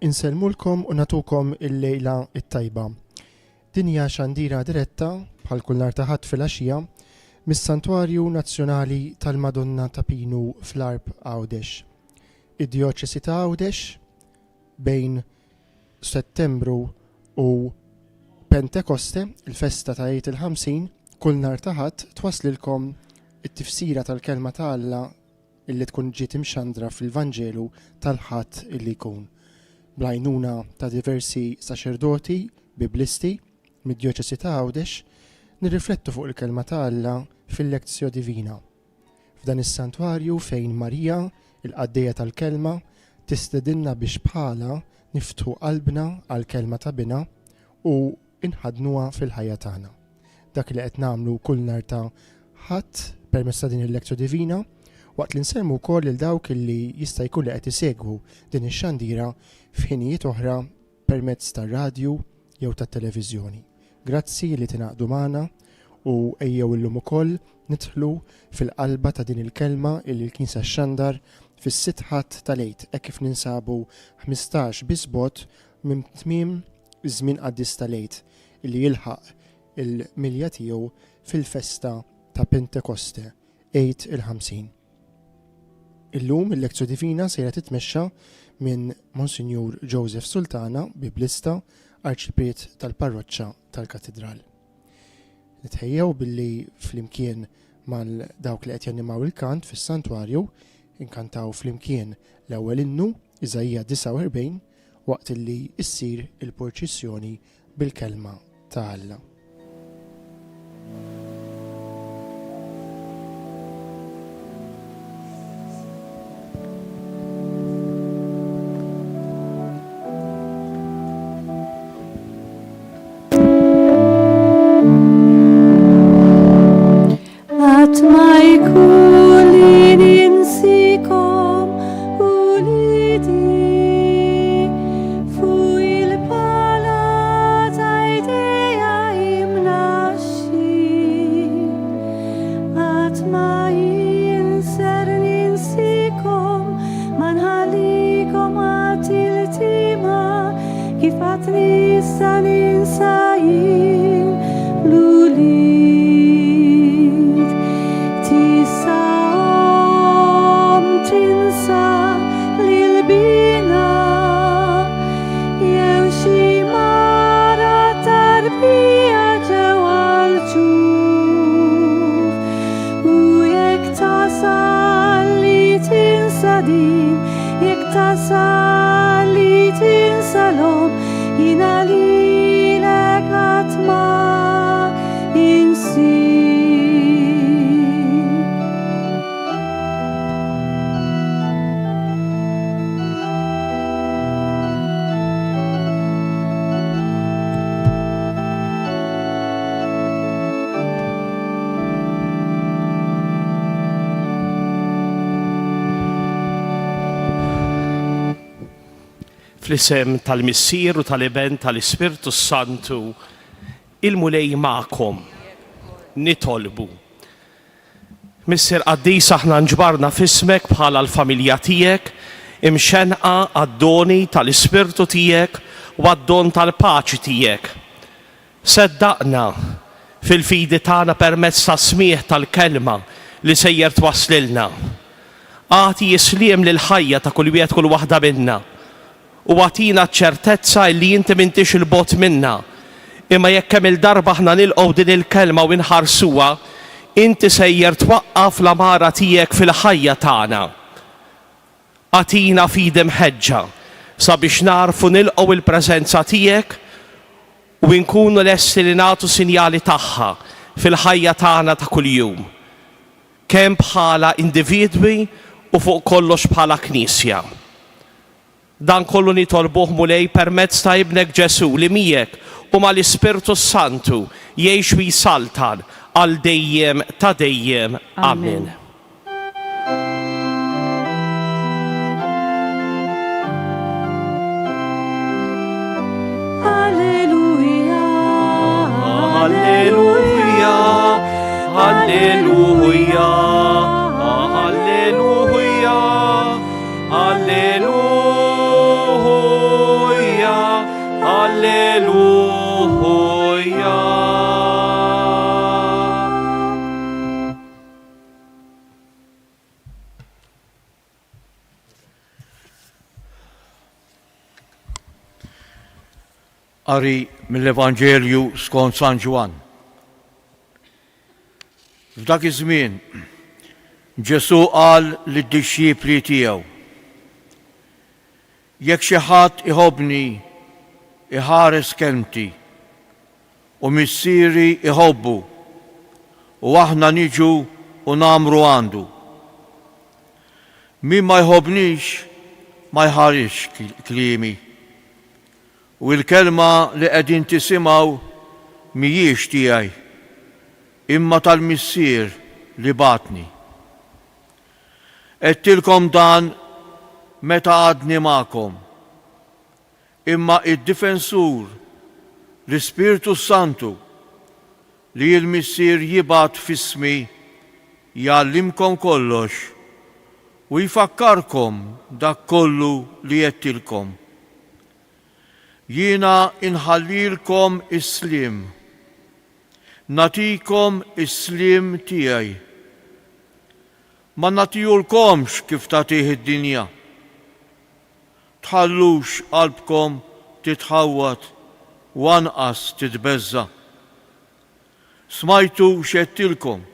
Inselmulkom u natukom il-lejla it-tajba. Din hija xandira diretta bħal kull nhar ta' ħadd filgħaxija mis-Santwarju Nazzjonali tal-Madonna ta' Pinu fl-Arb Għawdex. Id-Djoċesi ta' Għawdex bejn Settembru u Pentekoste, il-festa ta' Għid il-50, kull nhar ta' ħadd twaslilkom it-tifsira tal-kelma ta' Alla illi tkun ġiet imxandra fil-Vanġelu tal-ħadd illi jkun. Blajnuna ta' diversi saċerdoti, biblisti, mid-Djoċesi ta' Għawdex, nirriflettu fuq il-kelma ta' Alla fil-Lectio Divina. F'dan is-santwarju fejn Marija, il-qaddejja tal-kelma, tistedinna biex bħala niftħu qalbna għall-kelma ta' bina u inħadnuha fil-ħajja tagħna. Dak li qed nagħmlu kull nhar ta' ħadd permezz ta' din il-Lectio Divina, waqt li nsemmu wkoll lil dawk li jista' jkun li qed isegwu din ix-xandira f'ħinijiet oħra permezz tar-radju jew tat-televiżjoni. Grazzi li tingħaqdu magħna u ejjew illum ukoll nidħlu fil-qalba ta' din il-kelma illi l-Knisja xxandar fis-sitħat tal-Għid hekk kif ninsabu 15 bisbot minn tmiem iż-żmien qaddis tal-Għid illi jilħaq il-milja tiegħu fil-festa ta' Pentekoste, Għid il-50. Illum il-Lectio Divina sejra titmexxa minn Monsignor Joseph Sultana, Biblista, Arċipriet tal-Parroċċa tal-Katedral. Nitħejjew billi flimkien mal dawk li qed jannimaw il-kant fis-santwarju inkantaw flimkien l-ewwel innu Iżajja 49 waqt illi issir il-purċissjoni bil-kelma ta' Alla. Fl-isem tal-Missier u tal-Iben tal-Ispirtu Santu, il-mulej ma'kom nitolbu. Missier Qaddis aħna nġbarna fismek bħala l-familja tiegħek, imxenqa għad-doni tal-Ispirtu tiegħek u għad-don tal-paċi tiegħek. Seddaqna fil-fidi tagħna permezz ta' smieħ tal-kelma li sejjer twaslilna. Għati jisliem lil ħajja ta' kull wieħed kull waħda minna. U għatina ċertezza li jinti mintix il-bot minna. Imma jekk kemm il-darba ħna nilqgħu din il-kelma u nħarsuha, inti sejjer twaqqaf l-amara tiegħek fil-ħajja tagħna. Għatina fidi mħeġġa sabiex narfu nilqgħu il-preżenza tiegħek u nkunu lesti li nagħtu sinjali tagħha fil-ħajja tagħna ta' kuljum. Kemm bħala individwi u fuq kollox bħala Knisja. Dan kollu nitolbuh mulej permezz ta' ibnek Ġesu li miegħek u mal-Ispirtu Santu jgħix u jsaltan għal dejjem ta' dejjem. Amen. Alleluja, Alleluja, Alleluja, Alleluja, Alleluja. Qari mill-Evanġelju skont San Ġwan. F'dak iż-żmien Ġesu qal lid-dixxipli tiegħu: jekk xi ħadd iħobbni iħares kelmti u missieri iħobbu u aħna niġu u nagħmru għandu. Min ma jħobbnix ma jħarix kliemi. U l-kelma li qegħdin tisimgħu mhijiex tiegħi, imma tal-missier li batni. Qedtilkom dan meta għadni magħkom, imma id-difensur l-Ispirtu Santu li l-missier jibgħat f'ismi jgħallimkom kollox u jfakkarkom dak kollu li qedtilkom. Jiena inħallilkom is-sliem, natikom is-sliem tiegħi. Ma natijulkomx kif tagħtih id-dinja. Tħallux qalbkom titħawwat u anqas titbeżza. Smajtu x'għedtilkom,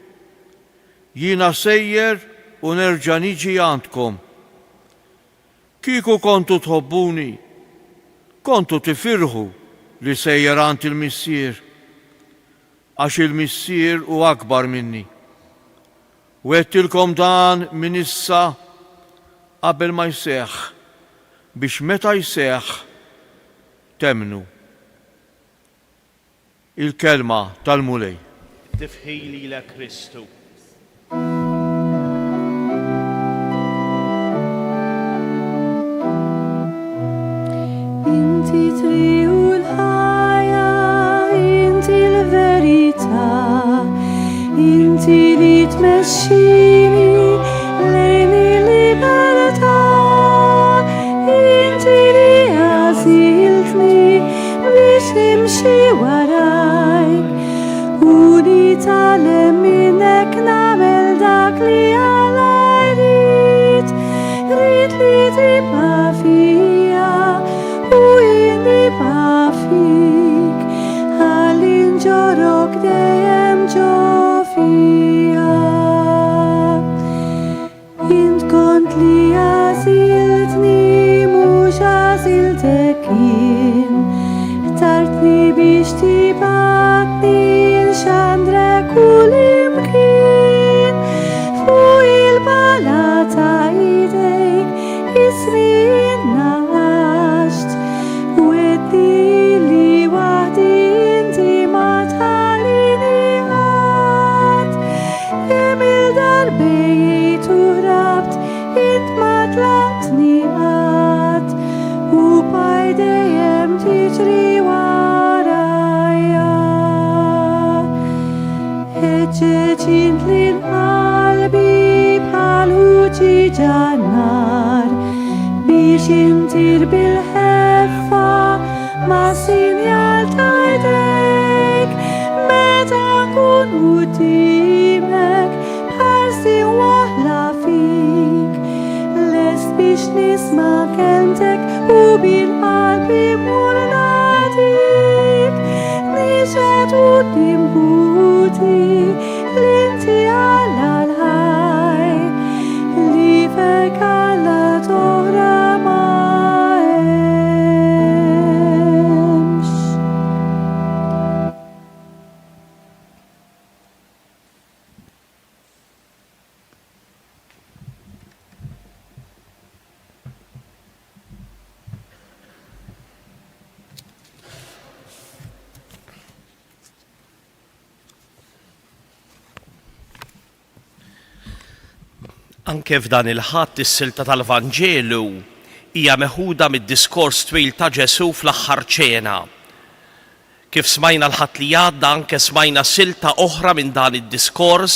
jiena sejjer u nerġa' niġi għandkom. Kieku kontu tħobbuni, kontu tifirħu li sejjer għand il-missier, għax il-missier huwa akbar minni. U għedtilkom dan minn issa qabel ma jseħħ, biex meta jseħħ temnu. Il-kelma tal-mulej. Tifħili la Kristu. Inti triu l-ħajja, inti l-verità, inti li tmexxini lejn il-libertà, inti li għażiltni biex nimxi warajk u nitgħallem minnek nagħmel dak li għalaj rid li tibqa' fija u jien nibqa' fik, ħalli nġorok dejjem ġo fija. Int kont li għażiltni mhux għażiltek jien, tartni biex tibgħatni nxandrek kullimkien, fuq il-bala ta' idejk ismi nnaħaxt u għedni li waħdi inti ma tħallini ħadd. Kemm il-darbejt u ħrabt int ma tlaqtni qatt u baj dejjem tiġri warajja. Ħeġġeġ int lil qalbi bħal ħuġiġa nar biex intir bil-ħeffa ma' sinjal ta' jdejk meta nkun qudiemek bħal sin waħla fik, lest biex nisma' kelmtek u bil-qalbi mur nadik, nixed quddiem buti l-inti Alla l-ħaj li fek Alla toħra ma hemmx. Anke f'dan il-ħadd is-silta tal-Vanġelu hija meħuda mid-diskors twil ta' Ġesu fl-aħħar ċena. Kif smajna l-ħadd li għadda anke smajna silta oħra minn dan id-diskors,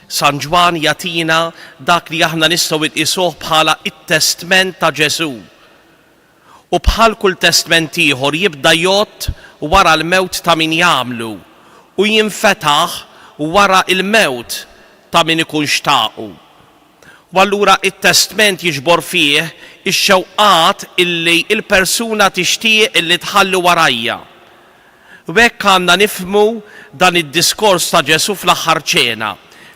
San Ġwan jagħtina dak li aħna nistgħu nqisuh bħala it-testment ta' Ġesu. U bħal kull testment ieħor jibda jgħod wara l-mewt ta' min jagħmlu u jinfetaħ wara il-mewt ta' min ikun xtaqu. U allura it-testament jiġbor fih ix-xewqat illi il-persuna tixtieq illi tħalli warajja. U hekk għandna nifhmu dan id-diskors ta' Ġesu fl-aħħar ċena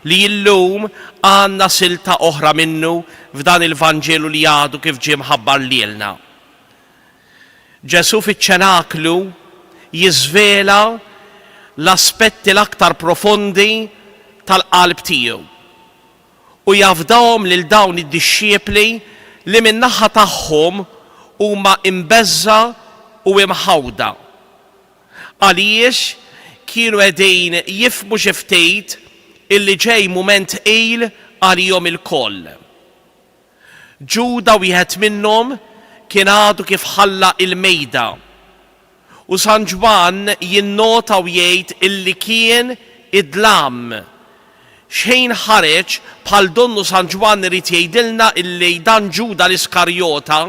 li llum għandna silta oħra minnu f'dan il-Vanġelu li għadu kif ġie mħabbar lilna. Ġesu fiċ-ċenaklu jiżvela l-aspetti l-aktar profondi tal-qalb tiegħu u jafdawhom lil dawn id-dixxiepli li min-naħa tagħhom huma imbeżza u imħawda. Għaliex kienu qegħdin jifhmu xi ftit illi ġej mument qil għalihom il-koll. Ġuda wieħed minnhom kien għadu kif ħalla il-mejda. U San Ġwan jinnota u jgħid illi kien idlam. Xejn ħareġ bħal donnu San Ġwan irid jgħidilna illi dan Ġuda l-Iskarjota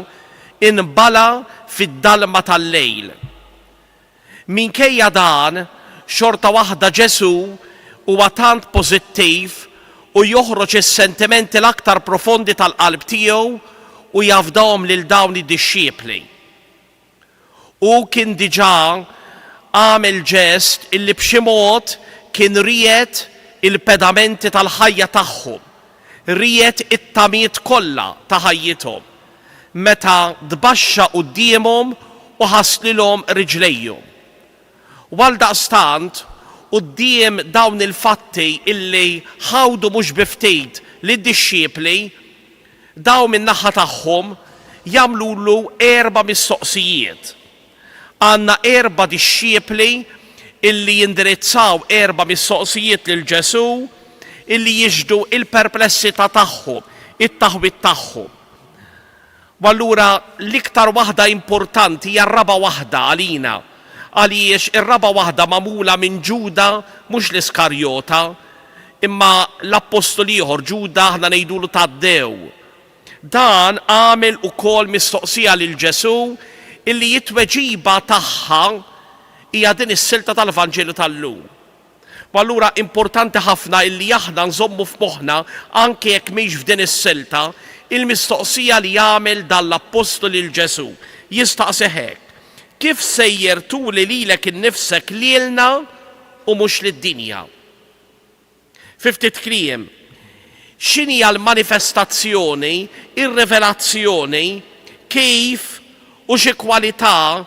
inbala fid-dalma tal-lejl. Minkejja dan, xorta waħda Ġesu huwa tant pożittiv u joħroġ is-sentimenti l-aktar profondi tal-qalb tiegħu u jafdahom lil dawn id-dixxiepli. U kien diġà għamel ġest illi b'xi mod kien ried il-pedamenti tal-ħajja tagħhom, ried it-tamiet kollha ta' ħajjithom, meta tbaxxa qudiemhom u ħaslilhom riġlejhom. Għaldaqstant, quddiem dawn il-fatti illi ħawdu mhux biftit lid-dixxiepli, daw min-naħa tagħhom jagħmlulu 4 mistoqsijiet. Għandna 4 dixxiepli illi jindirizzaw 4 mistoqsijiet lil Ġesu illi jiġdu il-perplessità tagħhom, it-taħwit tagħhom. U allura l-iktar waħda importanti hija r-raba waħda għalina, għaliex ir-raba waħda magħmula minn Ġuda mhux l-Iskarjota, imma l-Apostol ieħor Ġuda aħna ngħidulu Taddew. Dan għamel ukoll mistoqsija lil Ġesu illi jitweġiba tagħha hija din is-silta tal-Vanġelu tal-lum. U allura importanti ħafna illi aħna nżommu f'moħħna anke jekk mhix f'din is-silta il-mistoqsija li jagħmel dan l-Apostol lil Ġesu. Jistaqsi hekk: kif sejjer tuli lilek innifsek lilna u mhux lid-dinja? Fi ftit kliem, x'inhi l-manifestazzjoni, ir-rivelazzjoni kif u xi kwalità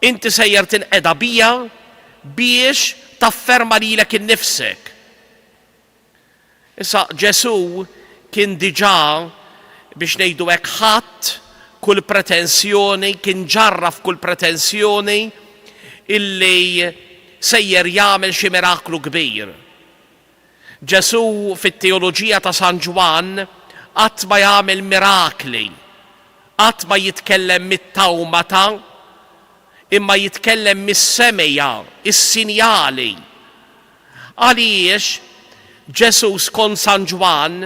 inti sejjer tinqeda bija biex tafferma lilek innifsek. Issa Ġesu kien diġà biex ngħidu hekk ħadd kull pretensjoni, kien ġarraf kull pretensjoni illi sejjer jagħmel xi miraklu kbir. Ġesu fit-teoloġija ta' San Ġwan qatt ma jagħmel mirakli, qatt ma jitkellem mit-tawmata, imma jitkellem mis-semija, is-sinjali. Għaliex Ġesu skont San Ġwan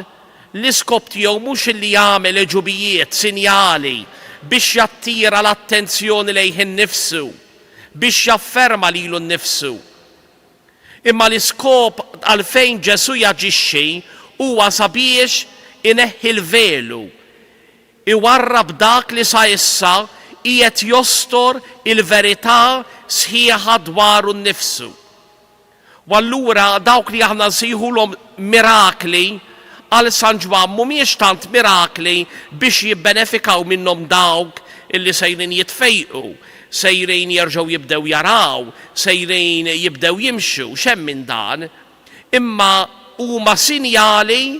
l-iskop tiegħu mhux illi jagħmel eġubijiet, sinjali biex jattira l-attenzjoni lejh innifsu, biex jafferma lilu nnifsu. Imma l-iskop għalfejn Ġesu jaġixxi huwa sabiex ineħħi l-velu, iwarrab dak li sa issa qiegħed jostor il-verità sħiħa dwaru nnifsu. U allura dawk li aħna nsejħulhom mirakli għal San Ġwan mhumiex tant mirakli biex jibbenefikaw minnhom dawk illi sejrin jitfejqu, sejrin jerġgħu jibdew jaraw, sejrin jibdew jimxu, xemm minn dan, imma huma sinjali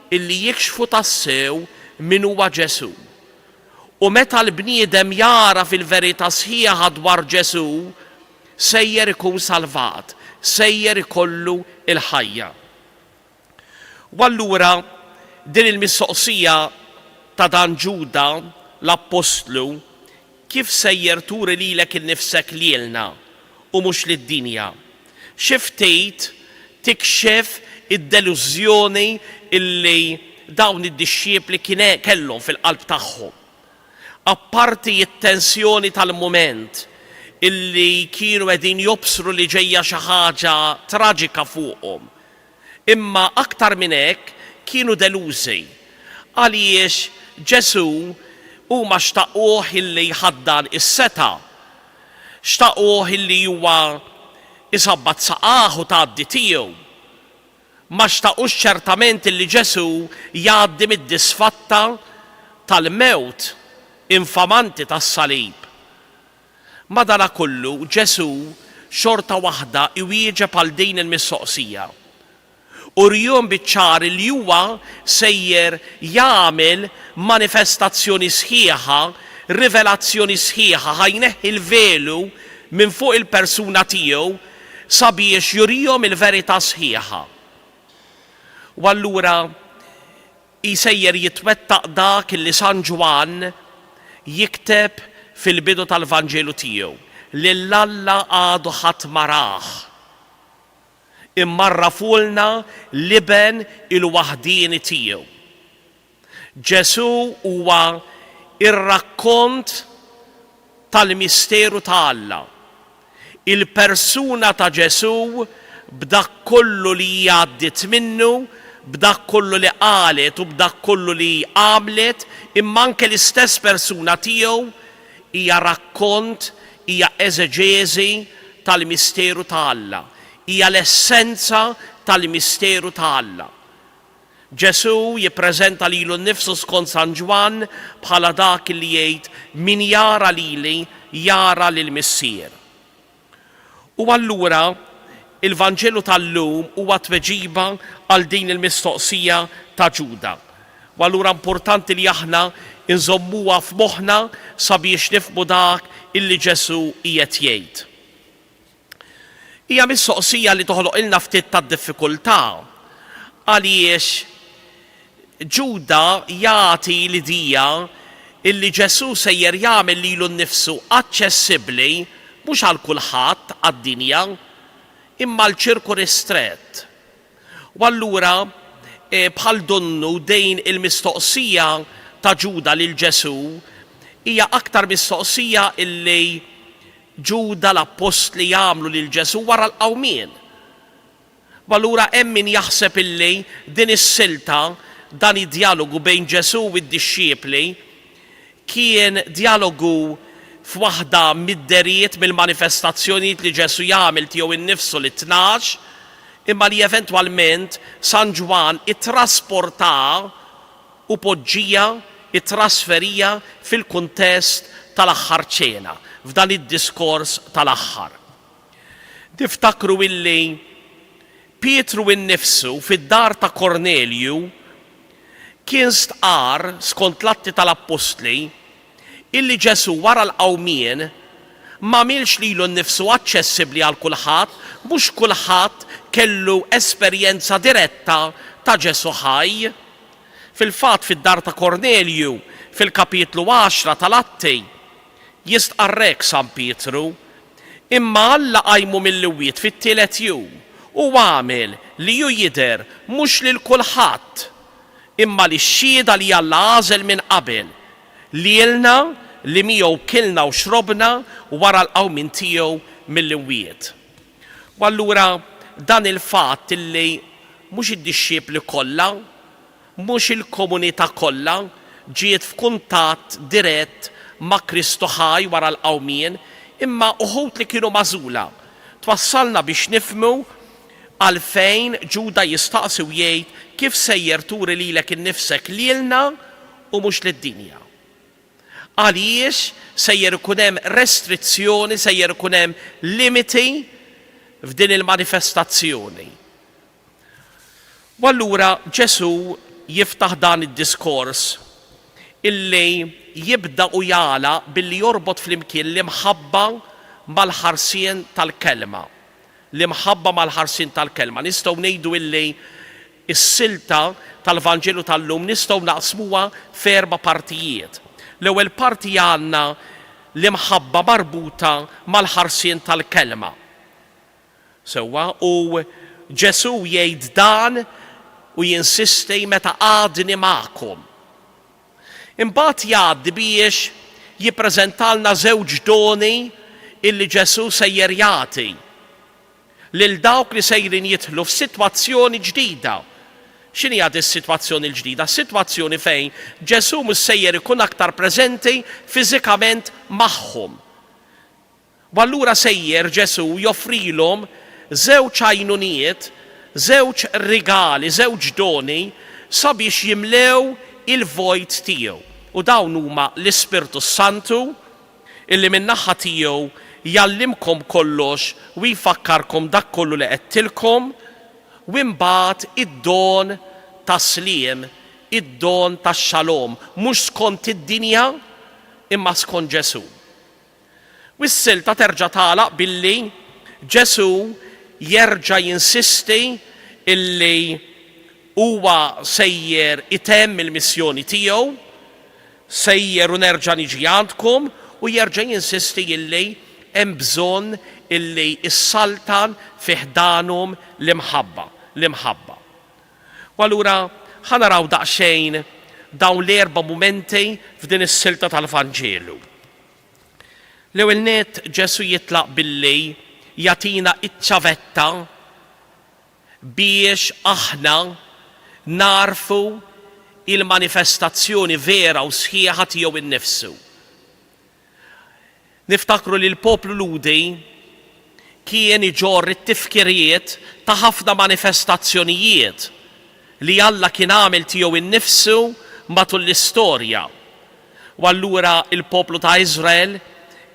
illi jikxfu tassew min huwa Ġesu. U meta l-bniedem jara fil-verità sħiħa dwar Ġesu, sejjer ikun salvat, sejjer ikollu il-ħajja. U allura din il-mistoqsija ta' dan Ġuda l-Apostlu, kif sejjer turi lilek innifsek lilna u mhux lid-dinja? Xi ftit tikxef id-delużjoni illi dawn id-dixxiepli kellhom fil-qalb tagħhom. Apparti it-tensjoni tal-mument illi kienu qegħdin jobsru li ġejja xi ħaġa traġika fuqhom. Imma aktar minn hekk kienu delużi Għaliex Ġesu huma xtaquh illi jħaddan is-seta, xtaquh illi huwa isabbat saqaħu tgħaddi tiegħu. Ma xtaqux ċertament illi Ġesu jgħaddi mid-disfatta tal-mewt infamanti tas-salib. Madankollu Ġesu xorta waħda iwieġeb għal din il-mistoqsija. Urjum biċ-ċar li huwa sejjer jagħmel manifestazzjoni sħiħa, rivelazzjoni sħiħa, ħajneħħi il-velu minn fuq il-persuna tiegħu sabiex jurihom il-verità sħiħa. U allura jsejjer jitwettaq dak li San Ġwan jikteb fil-bidu tal-Vanġelu tiegħu li l-Alla għadu ħadd ma rah. Immarrafulna l-iben il-waħdini tiegħu. Ġesu huwa ir-rakkont tal-misteru ta' Alla. Il-persuna ta' Ġesu b'dak kollu li għaddit minnu, b'dak kollu li qalet u b'dak kollu li għamlet, imma anke l-istess persuna tiegħu hija rakkont, hija eżeġeżi tal-misteru ta' Alla. Hija l-essenza tal-misteru ta' Alla. Ġesu jippreżenta lilu nnifsu skont San Ġwan bħala dak li jgħid min jara lili jara lill-Missier. U allura il-Vanġelu tal-lum huwa tweġiba għal din il-mistoqsija ta' Ġuda. U allura importanti li aħna inżommuha f'moħħna sabiex nifhmu dak illi Ġesu qiegħed jgħid. Hija mistoqsija li toħloq ilna ftit ta' diffikultà għaliex Ġuda jagħti l-idea illi Ġesu sejjer jagħmel lilu nnifsu aċċessibbli mhux għal kulħadd għad-dinja imma l-ċirku ristrett. U allura bħal donnu dejn il-mistoqsija ta' Ġuda lil Ġesu hija aktar mistoqsija illi Ġuda l-apostli jagħmlu lil Ġesu wara l-qawmien. U allura hemm min jaħseb illi din is-silta dan id-dialogu bejn Ġesu u d-dixxiepli kien dialogu f'waħda mid-deriet mill-manifestazzjonijiet li Ġesu jagħmel tiegħu innifsu l-12, imma li eventwalment San Ġwan ittrasporta u poġġija, ittrasferija fil-kuntest tal-aħħar ċena, f'dan id-diskors tal-aħħar. Tiftakru illi Pietru innifsu fid-dar ta' Kornelju kien stqar skont l-atti tal-Apostli illi Ġesu wara l-qawmien ma għamilx lilu nnifsu aċċessibbli għal kulħadd, mhux kulħadd kellu esperjenza diretta ta' Ġesu ħaj. Fil-fatt fid-dar ta' Kornelju fil-kapitlu 10 tal-Atti jistqarrek San Pietru, imma Alla qajmu mill-imwiet fit-tielet jum u għamel li ju jidher mhux lil kulħadd imma li x-xhieda li Alla għażel minn qabel lilna li miegħu kilna u xrobna wara l-qawmien tiegħu mill-imwiet. U allura dan il-fatt illi mhux id-dixxiepli kollha, mhux il-komunità kollha ġiet f'kuntatt dirett ma' Kristu ħaj wara l-qawmien, imma uħud li kienu magħżula. Twassalna biex nifhmu għalfejn Ġuda jistaqsi u jgħid kif sejjer turi lilek innifsek lilna u mhux lid-dinja. Għaliex sejjer ikun hemm restrizzjoni, sejjer ikun hemm limiti f'din il-manifestazzjoni. U allura Ġesu jiftaħ dan id-diskors illi jibda u jala billi jorbot fl-imkien l-imħabba mal-ħarsien tal-kelma. L-imħabba mal-ħarsien tal-kelma. Nistgħu ngħidu illi is-silta tal-Vanġelu tal-lum nistgħu naqsmuha f'erba' partijiet. L-ewwel parti għandna l-imħabba marbuta mal-ħarsien tal-kelma. Sewwa u Ġesu jgħid dan u jinsisti meta għadni magħkom. Imbagħad jgħaddi biex jippreżentalna żewġ doni illi Ġesu sejjer jagħti lil dawk li sejrin jidħlu f'sitwazzjoni ġdida. X'inhi għad is-sitwazzjoni l-ġdida? Sitwazzjoni fejn Ġesu mhux sejjer ikun aktar preżenti fiżikament magħhom. U allura sejjer Ġesu joffrilhom żewġ għajnuniet, żewġ rigali, żewġ doni sabiex jimlew il-vojt tiegħu. U dawn huma l-Ispirtu Santu illi min-naħa tiegħu jallimkom kollox u jfakkarkom dak kollu li qedtilkom, u imbagħad id-don tas-sliem, id-don tax-xalom, mhux skont id-dinja imma skont Ġesu. U s-silta terġa' tagħlaq billi Ġesu jerġa' jinsisti illi huwa sejjer itemm il-missjoni tiegħu, sejjer u nerġa' niġi għandkom u jerġa' jinsisti illi hemm bżonn illi issaltan fih danhom l-imħabba. U allura ħanaraw daqsxejn dawn l-erba' mumenti f'din is-silta tal-Vanġelu. L-ewwel nett Ġesu jitlaq billi jagħtina iċ-ċavetta biex aħna narfu il-manifestazzjoni vera u sħiħa tiegħu innifsu. Niftakru li l-poplu Ludi kien iġorr it-tifkiriet ta' ħafna manifestazzjonijiet li Alla kien għamel tiegħu innifsu matul l-istorja. U allura il-poplu ta' Iżrael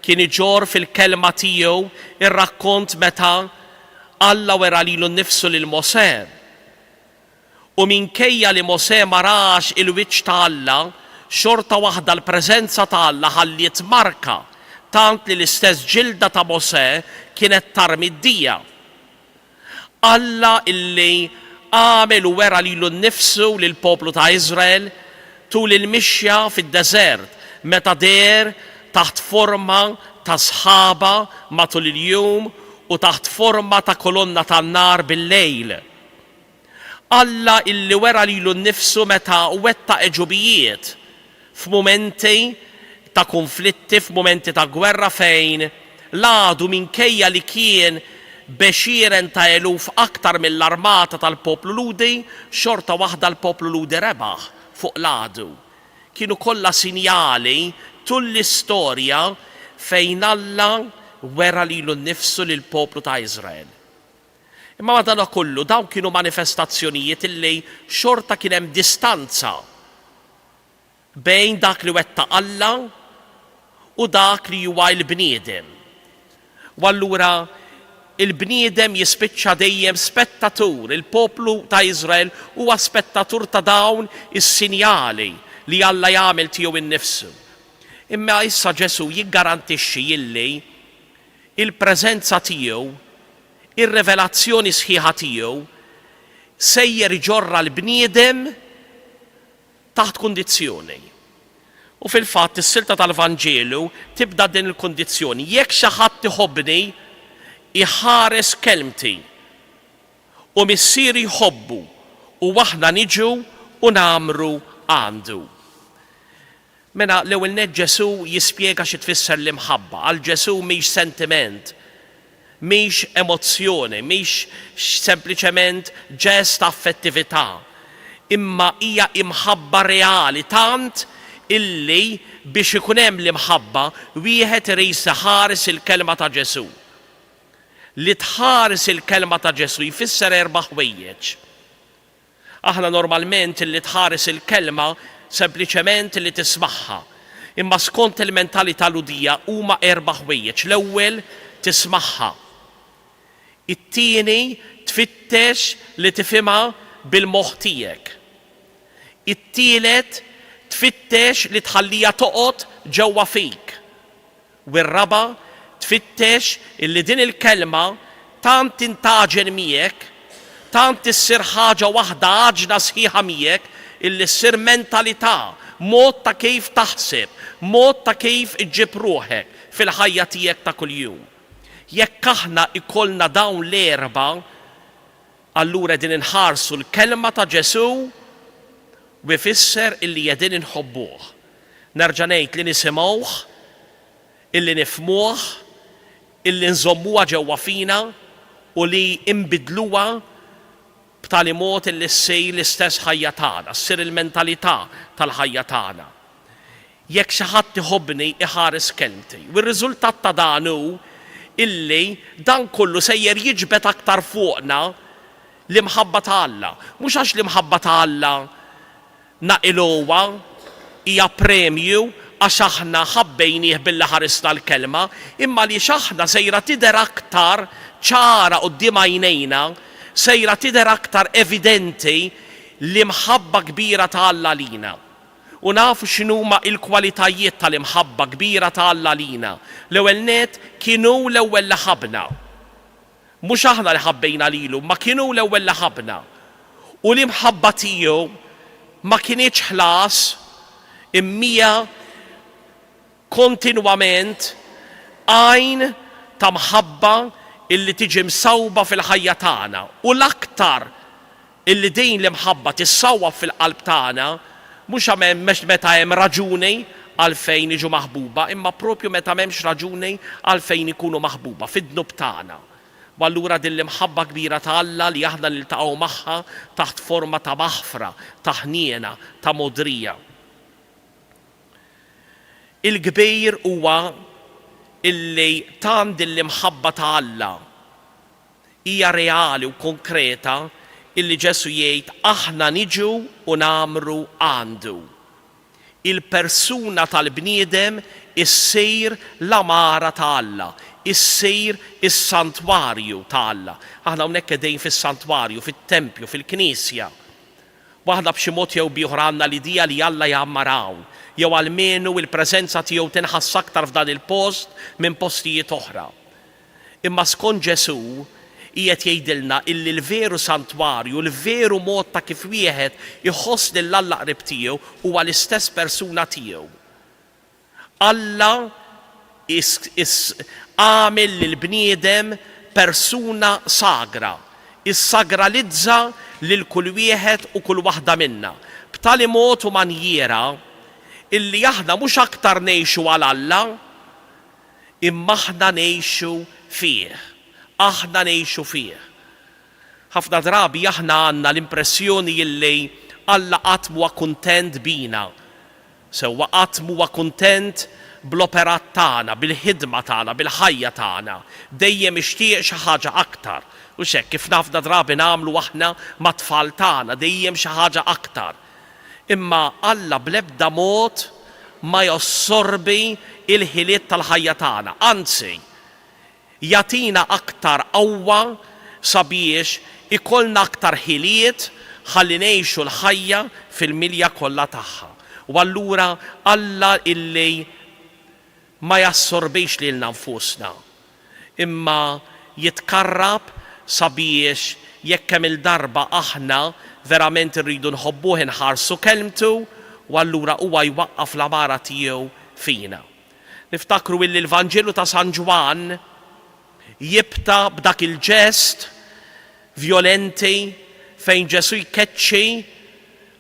kien iġorr fil-kelma tiegħu ir-rakkont meta Alla wera lilu nnifsu lil Mosè. U minkejja li Mosè ma rax il-wiċċ ta' Alla, xorta waħda l-preżenza ta' Alla ħalliet marka tant li l-istess ġilda ta' Mosè kienet tarmi d-dija. Alla illi għamel u wera lilu nnifsu lil poplu ta' Iżrael tul il-mixja fid-deżert meta der taħt forma ta' sħaba matul il-jum u taħt forma ta' kolonna tan-nar bil-lejl. Alla illi wera lilu nnifsu meta wetta eġubijiet f'mumenti ta' konflitti, f'mumenti ta' gwerra fejn l-għadu minkejja li kien bexieren ta' eluf aktar mill-armata tal-poplu Ludi, xorta waħda l-poplu Ludi rebaħ fuq l-għadu. Kienu kollha sinjali tul l-istorja fejn Alla wera lilu nnifsu lil poplu ta' Iżrael. Imma madana kollu dawn kienu manifestazzjonijiet illi xorta kien hemm distanza bejn dak li wetta Alla u dak li huwa l-bniedem. U allura il-bniedem jispiċċa dejjem spettatur, il-poplu ta' Iżrael huwa spettatur ta' dawn is-sinjali li Alla jagħmel tiegħu innifsu. Imma issa Ġesu jiggarantixxi illi il-preżenza tiegħu, ir-revelazzjoni sħiħa tiegħu sejjer iġorra l-bniedem taħt kundizzjoni. U fil-fatt is-silta tal-Vanġelu tibda din il-kundizzjoni. Jekk xi ħadd iħobbni, iħares kelmti u missieri jħobbu u aħna niġu u nagħmru għandu. Mela l-ewwel nett Ġesu jispjega xi tfisser l-imħabba. Għal Ġesu mhix sentiment, mhix emozzjoni, mhix sempliċement ġest ta' affettività, imma hija imħabba reali tant illi biex ikun hemm l-imħabba wieħed irid iħares il-kelma ta' Ġesu. Li tħares il-kelma ta' Ġesu jfisser erba' ħwejjeġ. Aħna normalment li tħares il-kelma sempliċement li tismaħħa. Imma skont il-mentalità Ludija huma erba' ħwejjeġ. L-ewwel tismaħħa. It-tieni tfittex li tifhimha bil-moħħ tiegħek. It-tielet tfittex li tħallija toqgħod ġewwa fik. U r-raba' tfittex illi din il-kelma tant tintaġen miegħek, tant issir ħaġa waħda għaġna sħiħa miegħek illi ssir mentalità, mod ta' kif taħseb, mod ta' kif iġġib ruħek fil-ħajja tiegħek ta' kuljum. Jekk aħna ikollna dawn l-erba', allura din inħarsu l-kelma ta' Ġesu u jfisser illi qegħdin inħobbuh. Nerġa' ngħid li nisimgħuh, illi nifhmuh, illi nżommuha ġewwa fina u li nbidluha b'tali mod illi ssir l-istess ħajja tagħna, ssir il-mentalità tal-ħajja tagħna. Jekk xi ħadd iħobbni iħares kelmti. U r-riżultat ta' dan hu illi dan kollu sejjer jiġbed aktar fuqna l-imħabba ta' Alla. Mhux għax l-imħabba ta' Alla naqilowha hija premju għax aħna ħabbejnieh billi ħarisna l-kelma, imma li aħna sejra tidher aktar ċara quddiem għajnejna, sejra tidher aktar evidenti l-imħabba kbira ta' Alla lina. U nafu x'inhuma l-kwalitajiet tal-imħabba kbira ta' Alla lina. L-ewwel net kienu l-ewwel li ħabna. Mhux aħna li ħabbejna lilu, ma kienu l-ewwel li ħabna. U l-imħabba tiegħu ma kienx ħlas immija kontinwament għajn ta' mħabba illi tiġi msawba fil-ħajja tagħna. U l-aktar illi din l-imħabba tissawwab fil-qalb tagħna mhux meta hemm raġuni għalfejn iġu maħbuba, imma propju meta m'hemmx raġuni għalfejn ikunu maħbuba fid-dnub tagħna. U allura din l-imħabba kbira ta' Alla li aħna niltaqgħu magħha taħt forma ta' maħfra, ta' ħniena, ta' modrija. Il-kbir huwa illi tant din l-imħabba ta' Alla hija reali u konkreta illi Ġesu jgħid aħna niġu u nagħmlu għandu. Il-persuna tal-bniedem issir l-amara ta' Alla, issir is-santwarju ta' Alla. Aħna hawnhekk qegħdin fis-santwarju, fit-tempju, fil-Knisja. Waħda b'xi mod jew bieħor għandna l-idea li Alla jammaraw, jew almenu il-preżenza tiegħu tinħass aktar f'dan il-post minn postijiet oħra. Imma skont Ġesu qiegħed jgħidilna illi l-veru santwarju, l-veru mod ta' kif wieħed iħoss lil Alla qrib tiegħu huwa l-istess persuna tiegħu. Alla għamel lill-bniedem persuna sagra, issagralizza lil kull wieħed u kull waħda minna. B'tali mod u manjiera illi aħna mhux aktar ngħixu għal Alla, imma aħna ngħixu fih. Aħna ngħixu fih. Ħafna drabi aħna għandna l-impressjoni illi Alla qatt huwa kuntent bina. Sewwa qatt huwa kuntent bl-operat tagħna, bil-ħidma tagħna, bil-ħajja tagħna. Dejjem ixtieq xi ħaġa aktar. U x'hekk kif ħafna drabi nagħmlu aħna mat-tfal tagħna, dejjem xi ħaġa aktar. Imma Alla bl-ebda mod ma jossorbi il-ħiliet tal-ħajja tagħna. Anzi, jatina aktar qawwa sabiex ikollna aktar ħiliet ħalli ngħixu l-ħajja fil-milja kollha tagħha. U allura Alla illi ma jassorbix lilna nfusna, imma jitkarrab sabiex jekk hemm il-darba aħna verament irridu nħobbuh inħarsu kelmtu u allura huwa jwaqqaf l-amara tiegħu fina. Niftakru illi l-Vanġelu ta' San Ġwan jibta b'dak il-ġest violenti fejn Ġesu jkeċċi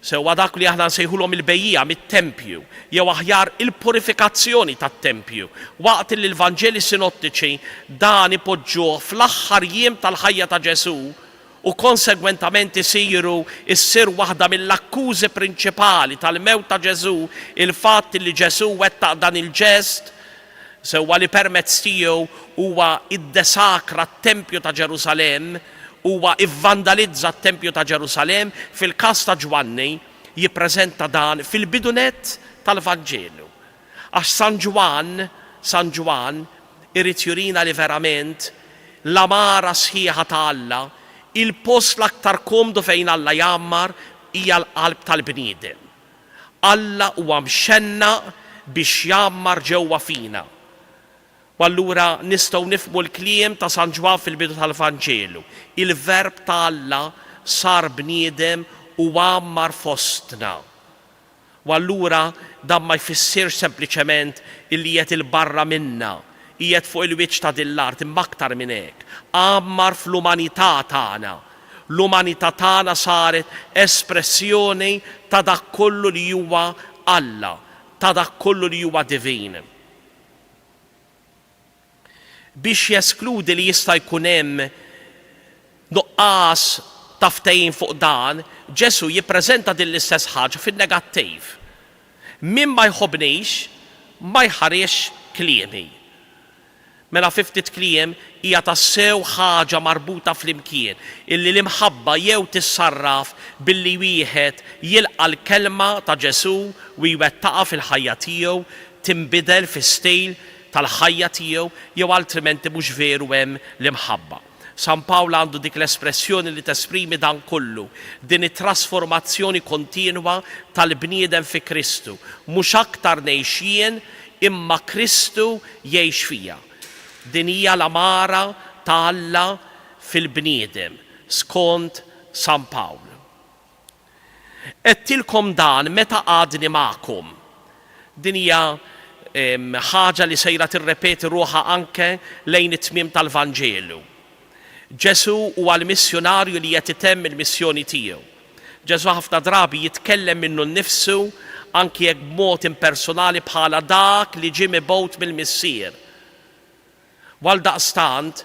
sewwa dak li aħna nsejħulhom il-bejjija mit-tempju, jew aħjar il-purifikazzjoni tat-tempju. Waqt li l-Vanġeli sinottiċi dan ipoġġuh fl-aħħar jiem tal-ħajja ta' Ġesu u konsegwentament issir waħda mill-akkużi prinċipali tal-mewt ta' Ġesu il-fatt li Ġesu wettaq dan il-ġest sewwa li permezz tiegħu huwa iddesakra t-tempju ta' Ġerusalemm, huwa ivvandalizza t-tempju ta' Ġerusalem. Fil-każ ta' Ġwanni jippreżenta dan fil-bidunet tal-Vanġelu. Għax San Ġwan irid jurina li verament l-amara sħiħa ta' Alla, il-post l-aktar komdu fejn Alla jammar hija l-qalb tal-bniedem. Alla huwa mxenna biex jammar ġewwa fina. U allura nistgħu nifhmu l-kliem ta' San Ġwan fil-bidu tal-Vanġelu. Il-verb ta' Alla sar bniedem u għammar fostna. U allura dan ma jfissirx sempliċement illi qiegħed il-barra minna, qiegħed fuq il-wiċċ ta' dil-art, imma aktar minn hekk. Għammar fl-umanità tagħna. L-umanità tagħna saret espressjoni ta' dak kollu li huwa Alla, ta' dak kollu li huwa divin. Biex jeskludi li jista' jkun hemm nuqqas taftejn fuq dan, Ġesu jippreżenta din l-istess ħaġa fin-negattiv. Min ma jħobbnix ma jħarix kliemi. Mela 50 kliem hija tassew ħaġa marbuta fl-imkien illi l-imħabba jew tissarraf billi wieħed jilqa' l-kelma ta' Ġesu u jwettaqha fil-ħajja tiegħu, tinbidel fis-stil tal-ħajja tiegħu jew altrimenti mhux veru hemm l-imħabba. San Pawl għandu dik l-espressjoni li tesprimi dan kollu, din it-trasformazzjoni kontinwa tal-bniedem fi Kristu, mhux aktar ngħix jien imma Kristu jgħix fija. Din hija l-amara ta' Alla fil-bniedem, skont San Pawl. Qedtilkom dan meta għadni magħkom. Din hija ħaġa li sejra tirrepeti ruħha anke lejn it-tmiem tal-Vanġelu. Ġesu huwa l-missjonarju li qed itemm il-missjoni tiegħu. Ġesu ħafna drabi jitkellem minnu nnifsu anke jekk b'mod impersonali bħala dak li ġie mibgħut mill-missier. Għaldaqstant,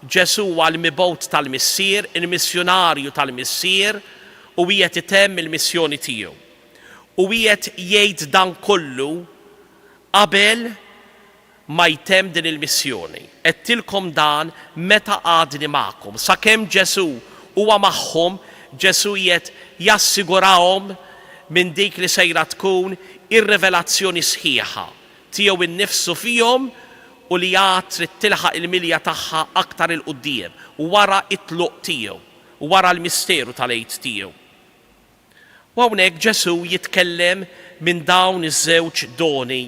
Ġesu huwa l-mibgħut tal-missier, il-missjonarju tal-missier u qiegħed itemm il-missjoni tiegħu. U qiegħed jgħid dan kollu qabel ma jtemm din il-missjoni. Qedtilkom dan meta għadni magħkom. Sakemm Ġesu huwa magħhom, Ġesu qiegħed jassigurahom minn dik li sejra tkun ir-revelazzjoni sħiħa tiegħu innifsu fihom u li trid tilħaq il-milja tagħha aktar il-quddiem wara it-tluq tiegħu, wara l-misteru tal-għid tiegħu. U hawnhekk Ġesu jitkellem minn dawn iż-żewġ doni.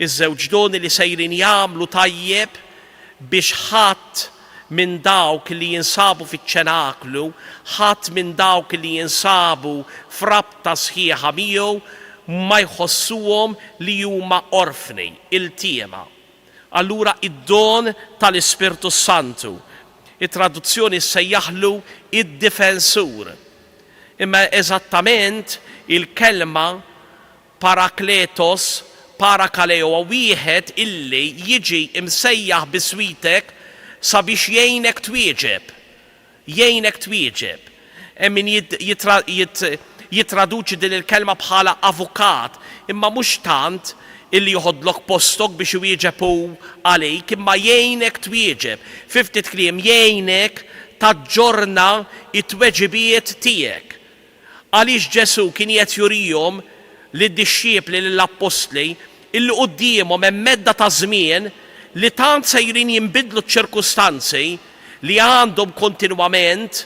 Iż-żewġ doni li sejrin jagħmlu tajjeb biex ħadd minn dawk li jinsabu fiċ-ċenaklu, ħadd minn dawk li jinsabu frabta sħiħa miegħu ma jħossuhom li huma orfni, il-tiema. Allura id-don tal-Ispirtu Santu. it-traduzzjoni sejjaħlu id-difensur. Imma eżattament il-kelma parakletos, parakaleo, wieħed illi jiġi imsejjaħ biswitek sabiex jgħinek twieġeb. Jgħinek twieġeb. Min jitraduċi din il-kelma bħala avukat, imma mhux tant illi joħodlok postok biex iwieġebu għalejk, imma jgħinek twieġeb. Ftit kliem jgħinek taġġorna it-tweġibiet tiegħek. Għaliex Ġesu kien qed jurihom lid-dixxiepli lill-Apostli illi qudiemhom hemm medda ta' żmien li tant sejrin jinbidlu ċ-ċirkustanzi li għandhom kontinwament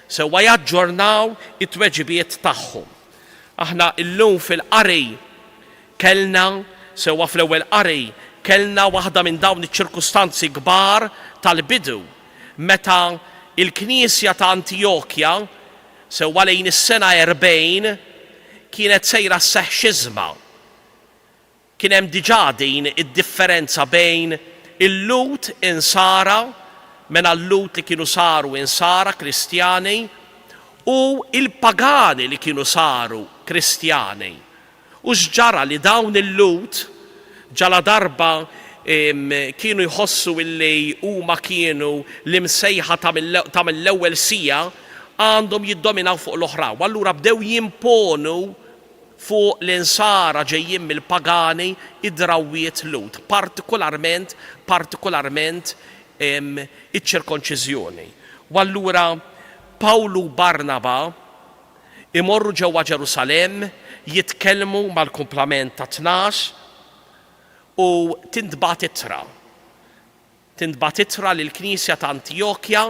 sewwa jaġġornaw it-tweġibiet tagħhom. Aħna llum fil-qari kellna sewwa fl-ewwel qari kellna waħda minn dawn iċ-ċirkustanzi kbar tal-bidu meta il-Knisja ta' Antjokja sewwa lejn is-sena 40 kienet sejra sseħħ xizma. Kien hemm diġà din id-differenza bejn il-lut insara minn all-lut li kienu saru insara Kristjani u il-pagani li kienu saru Kristjani. U x'ġara li dawn il-lut ġala darba kienu jħossu illi huma kienu l-imsejħa ta' mill-ewwel sija għandhom jiddominaw fuq l-oħra. U allura bdew jimponu fuq l-insara ġejjin mill-pagani id-drawwiet lut, partikolarment iċ-ċirkonċiżjoni. U allura Pawlu Barnaba imorru ġewwa Ġerusalem jitkellmu mal-kumplament ta' 12 u tintbagħat ittra. Tintbagħat ittra lill-Knisja ta' Antjokja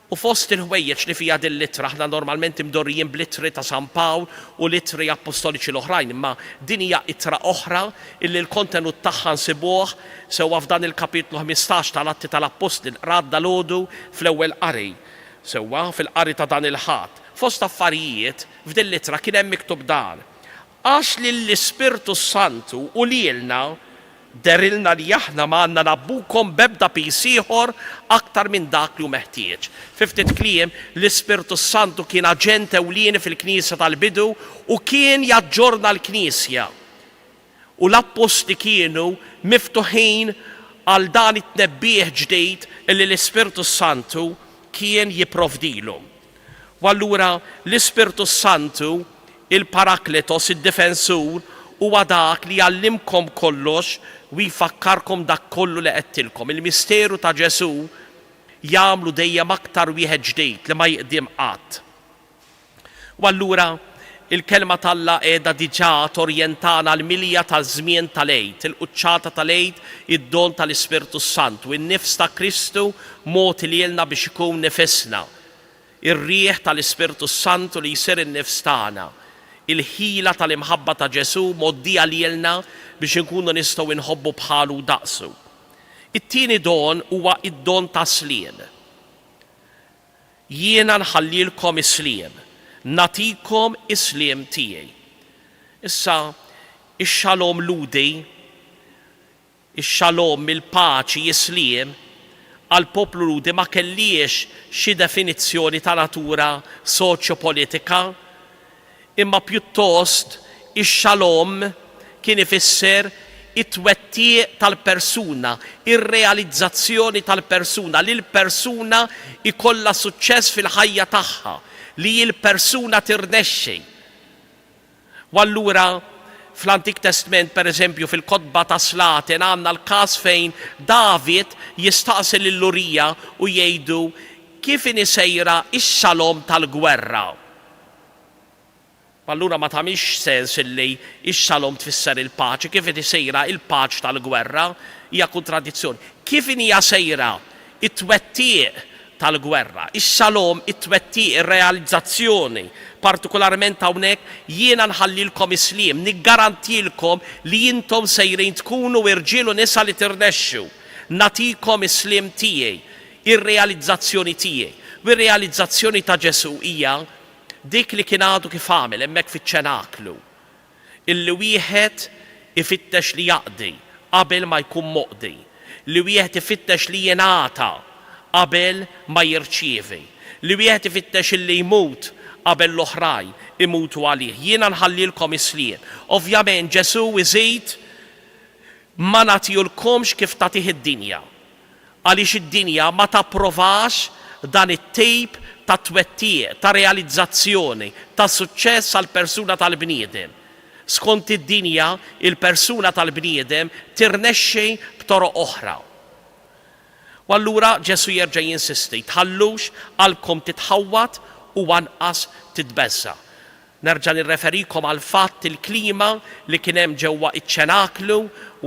u fost il-ħwejjeġ li fija din l-ittra, aħna normalment imdorrijin bl-ittri ta' San Pawl u l-ittri apostoliċi l-oħrajn, imma din hija ittra oħra illi l-kontenut tagħha nsibuh sewwa f'dan il-kapitlu 15 tal-Atti tal-Apostli radda lodu fl-ewwel qari, sewwa fil-qari ta' dan il-ħadd. Fost affarijiet f'din l-ittra kien hemm miktub dan. Għax lill-Ispirtu Santu u lilna derilna li aħna ma għandna nabbukom bebda pis ieħor aktar minn dak li hu meħtieġ. Ftit kliem l-Ispirtu Santu kien aġent ewlieni fil-Knisja tal-bidu u kien jaġġorna l-Knisja. U l-apposti kienu miftuħin għal dan it-tnebbieħ ġdid illi l-Ispirtu Santu kien jipprovdilhom. U allura l-Ispirtu Santu, il-Parakletos, id-Difensur, huwa dak li jgħallimkom kollox u jfakkarkom dak kollu li qedtilkom. Il-misteru ta' Ġesu jagħmlu dejjem aktar wieħed ġdid li ma jiqdiem qatt. U allura il-kelma tal-Alla qiegħda diġà torjentana l-milja tal-żmien tal-għid, il-quċċata tal-għid, id-don tal-Ispirtu Santu, in-nifs ta' Kristu mod li lilna biex ikun nifisna. Ir-rieħ tal-Ispirtu Santu li jsir in-nifs tagħna. Il-ħila tal-imħabba ta' Ġesu moddija lilna biex inkunu nistgħu inħobbu bħalu daqsu. It-tieni don huwa id-don ta' sliem. Jiena nħallilkom is-sliem, natikom is-sliem tiegħi. Issa ix-xalom ludi, ix-xalom il-paċi is-sliem għal poplu ludi ma kellix xi definizzjoni ta' natura soċjopolitika, imma pjuttost ix-xalom kien ifisser it-twettieq tal-persuna, ir-realizzazzjoni tal-persuna, li l-persuna ikolla suċċess fil-ħajja tagħha, li l-persuna tirnexxi. U allura fl-Antik Testament, per eżempju, fil-Kotba ta' Slaten għandna l-każ fejn David jistaqsi lill-Urija u jgħidu kif inisejra ix-xalom tal-gwerra. Allura ma tagħmilx sens illi ix-xalom tfisser il-paċi, kif isejra il-paċi tal-gwerra hija kontradizzjoni. Kif hija sejra it-twettieq tal-gwerra, ix-xalom, it-twettieq, ir-realizzazzjoni, partikolarment hawnhekk jiena nħallilkom is-sliem, niggarantilkom li intom sejrin tkunu irġiel u nisa li tirnexxu. Natikom is-sliem tiegħi, ir-realizzazzjoni tiegħi. U r-realizzazzjoni ta' Ġesu hija dik li kien għadu kif għamel hemmhekk fiċ-ċenaklu. Illi wieħed ifittex li jaqdi qabel ma jkun moqdi. Li wieħed ifittex li jingħata qabel ma jirċievi. Li wieħed ifittex illi jmut qabel l-oħrajn imutu għalih. Jiena nħallilkom is-sliem. Ovvjament Ġesu iżid ma nagħtihulkomx kif tagħtih id-dinja. Għaliex id-dinja ma tapprovax dan it-tejp ta' twettieq, ta' realizzazzjoni, ta' suċċess għal persuna tal-bniedem. Skont id-dinja, il-persuna tal-bniedem tirnexxi b'toroq oħra. U allura Ġesu jerġa' jinsisti, tħallux għalkom titħawwat u anqas titbeżza. Nerġa' nirreferikom għal fatt il-klima li kien hemm ġewwa iċ-ċenaklu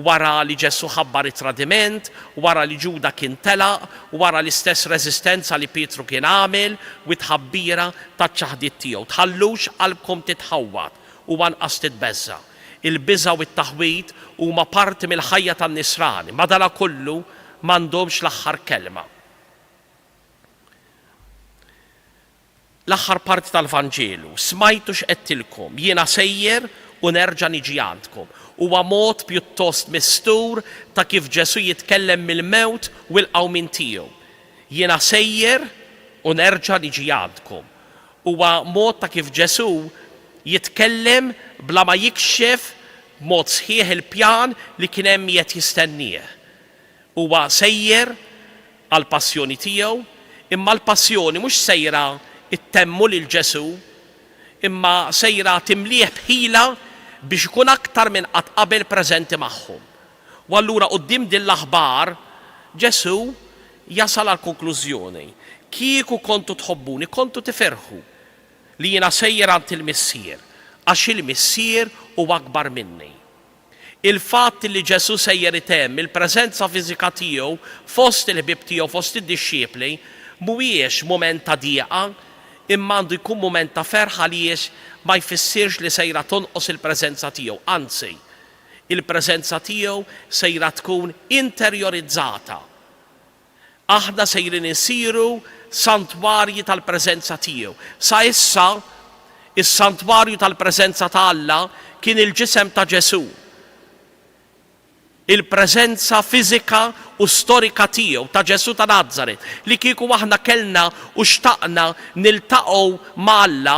wara li Ġesu ħabbar it-tradiment, wara li Ġuda kien telaq, wara l-istess reżistenza li Pietru kien għamel u tħabbira taċ-ċaħdiet tiegħu. Tħallux qalbkom titħawwat u anqas titbeżza. Il-biża' u t-taħwit huma parti mill-ħajja tan-nisrani, madankollu m'għandhomx l-aħħar kelma. L-aħħar parti tal-Vanġelu, smajtu x'qedtilkom, jiena sejjer u nerġa' niġi għandkom. Huwa mod pjuttost mistur ta' kif Ġesu jitkellem mill-mewt u l-qawmin tiegħu. Jiena sejjer u nerġa' niġi għandkom. Huwa mod ta' kif Ġesu jitkellem bla ma jikxef mod sħiħ il-pjan li kien hemm qiegħed jistennieh. Huwa sejjer għall passjoni tiegħu, imma l-passjoni mhux sejra it-temmu lil Ġesu, imma sejra timlieħ bħila biex ikun aktar minn qatt qabel preżenti magħhom. U allura quddiem din l-aħbar Ġesu jasal għal konklużjoni. Kieku kontu tħobbuni, kontu tifirħu li jiena sejjer għand il-Missier, għax il-Missier huwa akbar minni. Il-fatt li Ġesu sejjer itemm il-preżenza fiżika tiegħu fost il-ħbieb tiegħu fost id-dixxiepli mhuwiex mument ta' dieqa, imma għandu jkun mument ta' ferħ għaliex ma jfissirx li sejra tonqos il-preżenza tiegħu, anzi, il-preżenza tiegħu sejra tkun interiorizzata. Aħna sejrin insiru santwarji tal-preżenza tiegħu. Sa issa is-santwarju tal-preżenza ta' Alla kien il-ġisem ta' Ġesu. Il-preżenza fiżika u storika tiegħu ta' Ġesu ta' Nażaret li kieku aħna kellna u xtaqna niltaqgħu ma' Alla,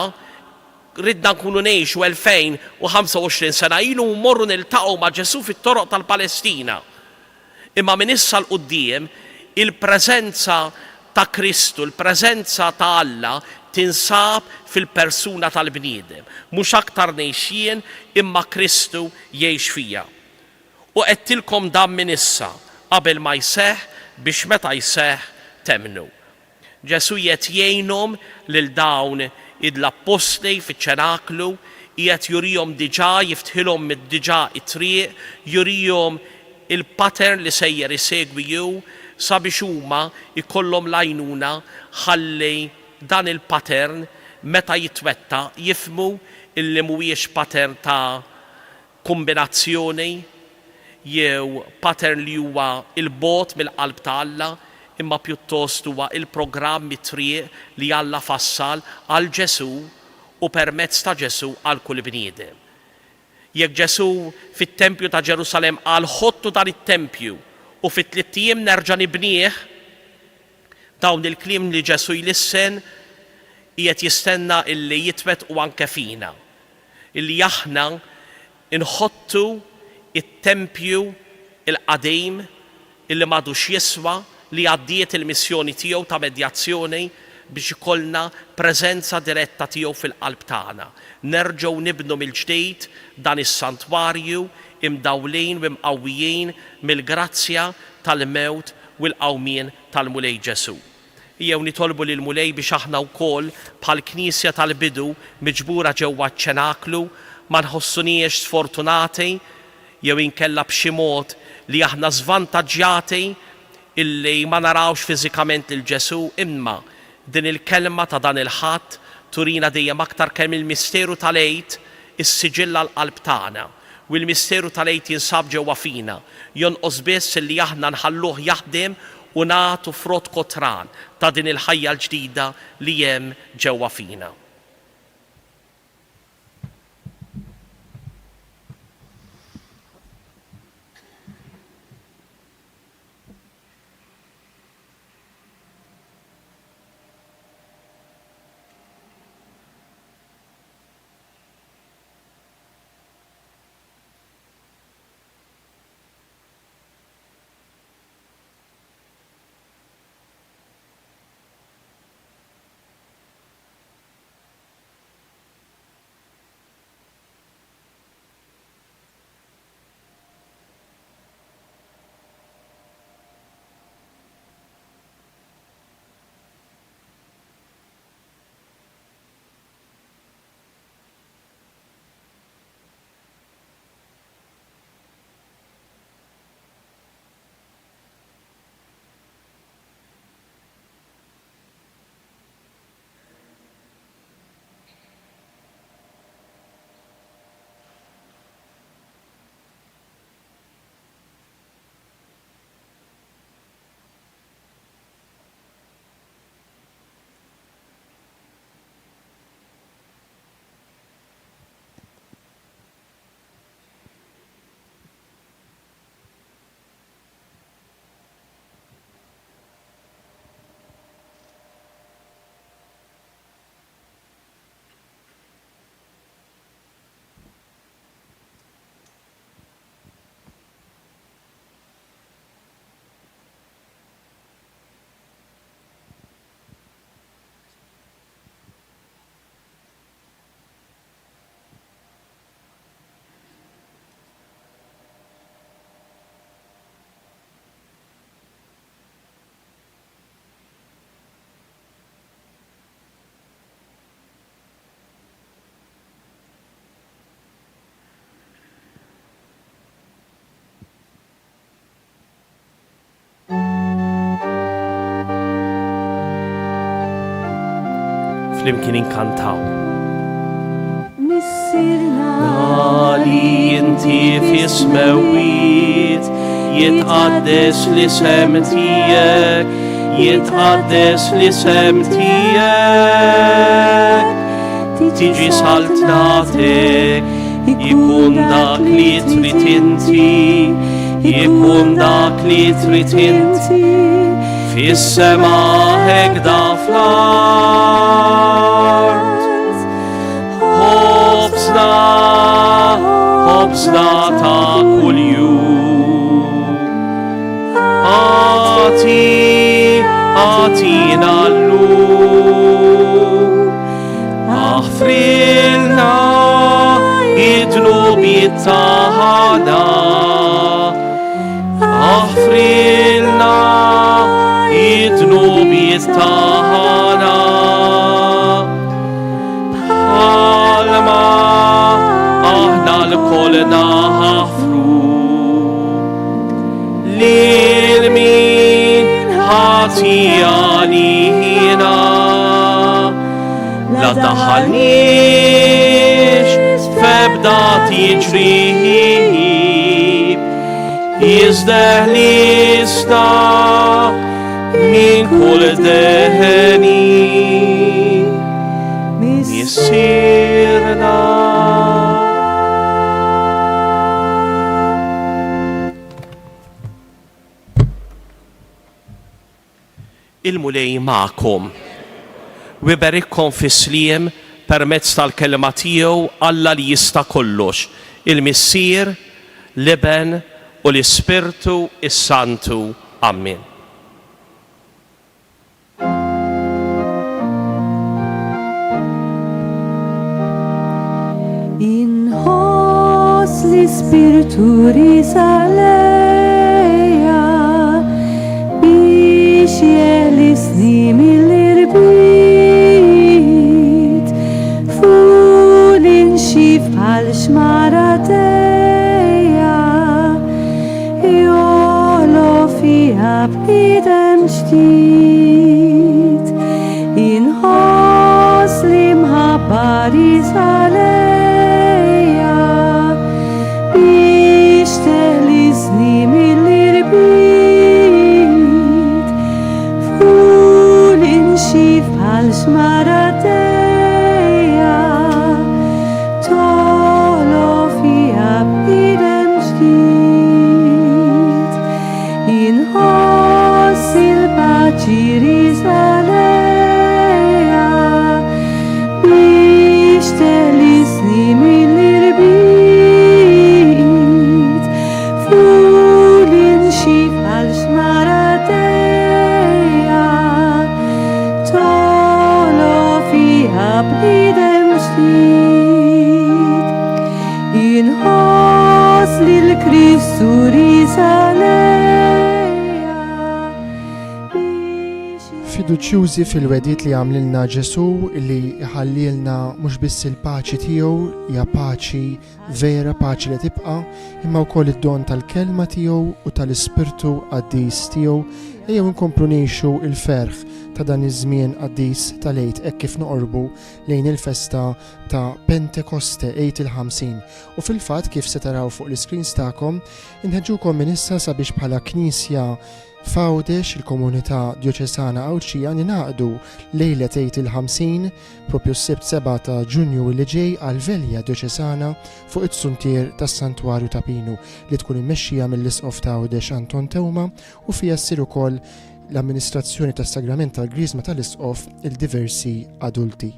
ridna nkunu ngħixu 2025 sena ilu mmorru niltaqgħu ma' Ġesu fit-toroq tal-Palestina. Imma minn issa l-qudiem il-preżenza ta' Kristu, l-preżenza ta' Alla tinsab fil-persuna tal-bniedem. Mhux aktar ngħix jien imma Kristu jgħix fija. U qedtilkom dan minn issa qabel ma jseħħ biex meta jseħħ temnu. Ġesu qed jgħinhom lil dawn l-apostli fiċ-ċenaklu, qiegħed jurihom diġà jiftħilhom mid-diġà it-triq, jurihom il-pattern li sejjer isegwi ju sabiex huma jkollhom l-għajnuna ħalli dan il-pattern meta jitwetta jifmu illi mhuwiex pattern ta' kombinazzjoni jew pattern li huwa il-bot mill-qalb ta' Alla, imma pjuttost huwa il-programm it-triq li Alla fassal għal Ġesu u permezz ta' Ġesu għal kull bniedem. Jekk Ġesu fit-Tempju ta' Ġerusalem qal ħottu dan it-Tempju u fit-tliet ijiem nerġa' nibnieh, dawn il-kliem li Ġesu jlissen qiegħed jistenna illi jitwettqu anke fina, illi aħna inħottu it-Tempju il-qadim illi m'għadux jiswa li għaddiet il-missjoni tiegħu ta' medjazzjoni biex ikollna preżenza diretta tiegħu fil-qalb tagħna. Nerġgħu nibnu mill-ġdid dan is-santwarju imdawlin u mqawwijin mill-grazzja tal-mewt u l-qawmien tal-Mulej Ġesu. Jew nitolbu lil Mulej biex aħna wkoll bħal Knisja tal-bidu miġbura ġewwa ċ-ċenaklu ma nħossuniex sfortunati jew inkella b'xi mod li aħna żvantaġġjati illi ma narawx fiżikament lil Ġesu, imma din il-kelma ta' dan il-ħadd turina dejjem aktar kemm il-misteru tal-għid is-siġilla l-qalb tagħna u l-misteru tal-għid jinsab ġewwa fina, jonqos biss illi aħna nħalluh jaħdem u nagħtu frott kotran ta' din il-ħajja l-ġdida li hemm ġewwa fina. Flimkien inkantaw. Nali inti fis-mewit, jitqaddes l-isem tijek, jitqaddes l-isem tijek. Tiġi saltnatek, jikun dak li trid inti, jikun dak li trid inti, fis-sema hekda fl-art. Hobsna ta' kuljum. Ati tatina l-lum. Aħfrilna id-dnubiet taħna, aħfrilna id-dnubiet taħna. Bħalma aħna l-kol naħfru lil min ħatijanina. La daħalniex febda tiġrib, jizdeħlisna min kull deħni missirna. Il-mulej ma'kom u iberikkom fis-sliem permezz tal-kelma tiegħu Alla li jista' kollox, il-Missier, l-Iben u l-Ispirtu is-Santu. Amen. Inħoss l-Ispirtu risaleja biex jelisni mill-irbit fuq inxif bħal xmarateja jolo fiha b'idem ġdid. Inħoss li mħabba risaleja biex teħlisni mill-irbit fuq inxif bħal xmarateja tolo fiha b'idem ġdid. Inħoss il-paċi risaleja biex teħlisni mill-irbit fuq inxif bħal xmarateja tolo fiha b'idem ġdid. Inħoss li l-Kristu risaleja biex Fiduċjużi fil-wedit li għamlilna Ġesu li ħallilna mhux biss il-paċi tiegħu, hija paċi vera, paċi li tibqa', imma wkoll id-don tal-kelma tiegħu u tal-Ispirtu qaddis tiegħu. Ejjew inkomplu ngħixu il-ferħ ta' dan iż-żmien qaddis tal-Għid hekk kif noqorbu lejn il-festa ta' Pentekoste Għid il-50. U fil-fatt kif se taraw fuq l-iskreens tagħkom, inħeġġukom minn issa sabiex bħala Knisja Fawdex il-Komunità Djoċesana Awċija ninaqdu lejlet Għid il-50 propju s-sibt 7 ta' Ġunju li ġej għal Velja Djoċesana fuq it-suntier tas-Santwarju ta' Pinu li tkun immexxija mill-Isqof ta' Għawdex Anton Tewma u fiha ssir ukoll l-amministrazzjoni tas-sagrament tal-Griżma tal-Isqof il-diversi adulti.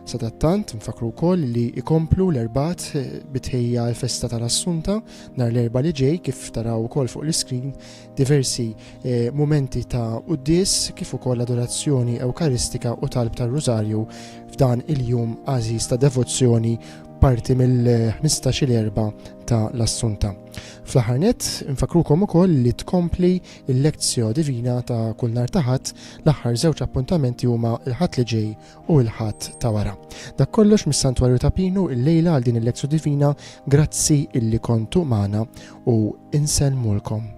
Sadattant nfakru wkoll li ikomplu l-erbat bitħejja l-festa tal-Assunta nhar l-erba' li ġej kif taraw ukoll fuq l-iskrin diversi mumenti ta' qudies kif ukoll adorazzjoni ewkaristika u talb tar-Rużarju f'dan il-jum għażiż ta' devozzjoni parti mill-15 l-erba' ta' l-Assunta. Fl-aħħar nett infakrukom ukoll li tkompli l-Lezzjo Divina ta' kull nhar ta' Ħadd, l-aħħar żewġ appuntamenti huma l-Ħadd li ġej u l-Ħadd ta' wara. Dak kollox mis-Santwarju ta' Pinu illejla għal din il-Lezzjo Divina, grazzi illi kontu magħna u insellmulkom.